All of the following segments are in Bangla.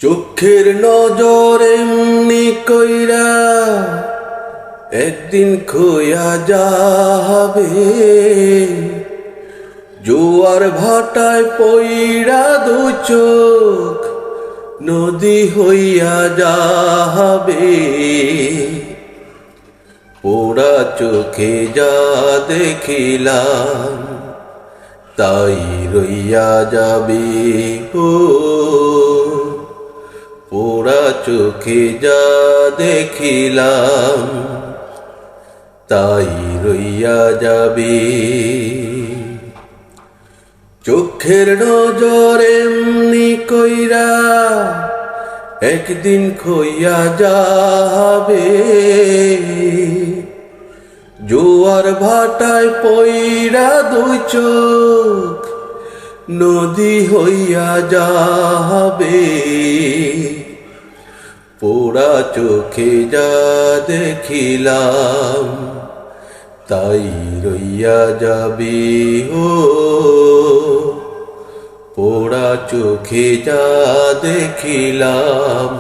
চোখের নজর এমনি কইরা একদিন খোয়া যাবে, জোয়ার ভাটায় পইড়া দু চোখ নদী হইয়া যাবে। পোড়া চোখে যা দেখিলাম তাই রইয়া যাবে। ও পোড়া চোখে যা দেখিলাম তাই রইয়া যাবে। চোখের নজর এমনি কইরা একদিন খইয়া যাবে, জোয়ার ভাটায় পইড়া দুই চোখ নদী হইয়া যাবে। পোড়া চোখে যা দেখিলাম তাই রইয়া যাবে। ও পোড়া চোখে যা দেখিলাম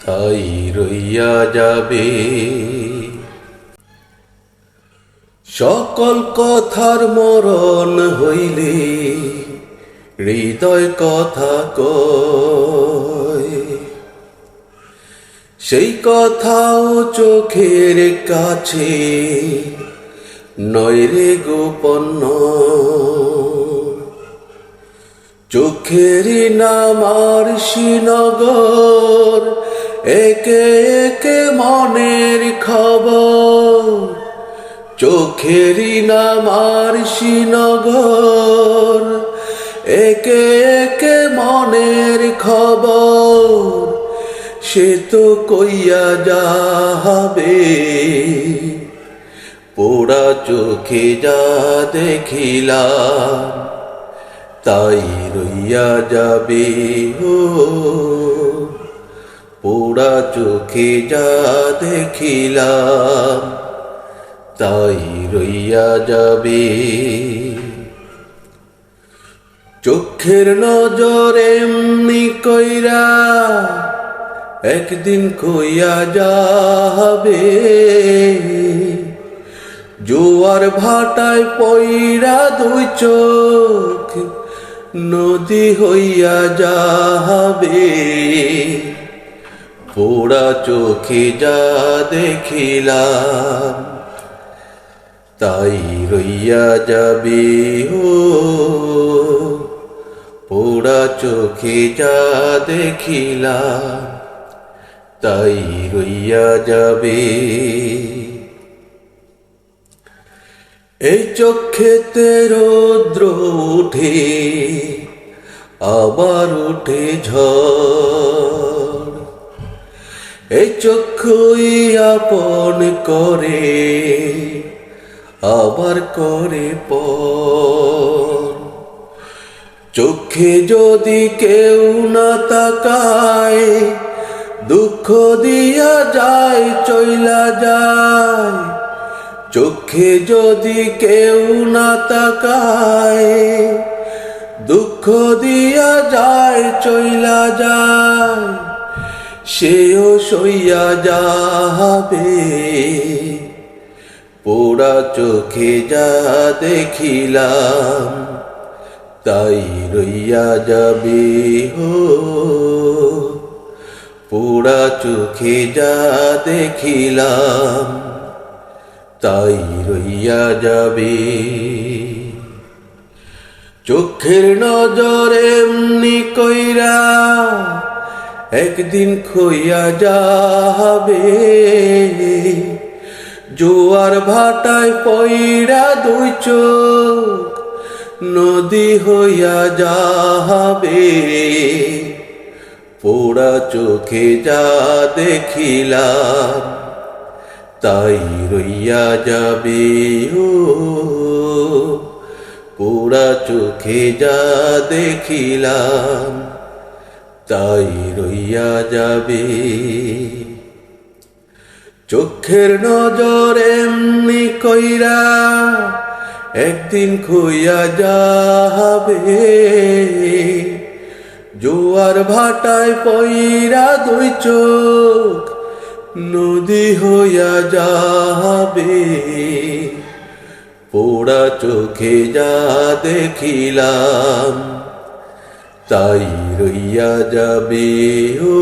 তাই রইয়া যাবে। সকল কথার মরণ হইলে হৃদয় কথা কয়, সেই কথাও চোখের কাছে নয় রে গোপন। চোখেরই নাম আরশিনগর, একে একে মনের খবর। চোখেরই নাম আরশিনগর, একে একে মনের খবর। সে তো কইয়া যাবে, পোড়া চোখে যা দেখিলাম তাই রইয়া যাবে। ও পোড়া চোখে যা দেখিলাম তাই রইয়া যাবে। চোখের নজর এমনি কইরা একদিন খইয়া যাবে, জোয়ার ভাটায় পইড়া দুই চোখ নদী হইয়া যাবে। পোড়া চোখে যা দেখিলাম তাই রইয়া যাবে। ও পোড়া চোখে যা দেখিলাম তাই রইয়া যাবে। এই চোখেতে রৌদ্র উঠে আবার উঠে ঝড়, এই চক্ষুই আপন করে আবার করে পর। চোখে যদি কেউ না তাকায় দুঃখ দিয়া যায় চইলা যায়। চোখে যদি কেউ না তাকায় দুঃখ দিয়া যায় চইলা যায়। সেও সইয়া যাবে, পোড়া চোখে যা দেখিলাম তাই রইয়া যাবে। ও পোড়া চোখে যা দেখিলাম তাই রইয়া যাবে। চোখের নজর এমনি কইরা একদিন খইয়া যাবে, জোয়ার ভাটায় পইড়া দুই চোখ নদী হইয়া যাবে। পোড়া চোখে যা দেখিলাম তাই রইয়া যাবে। ও পোড়া চোখে যা দেখিলাম তাই রইয়া যাবে। চোখের নজর এমনি কইরা একদিন খইয়া যাবে, জোয়ার ভাটায় পইরা দুই চোখ নদী হইয়া যাবে, পোড়া চোখে যা দেখিলাম তাই রইয়া যাবে। ও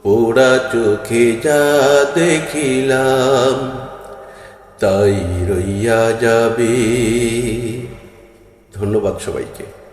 পোড়া চোখে যা দেখিলাম তাই রইয়া যাবে। ধন্যবাদ সবাইকে।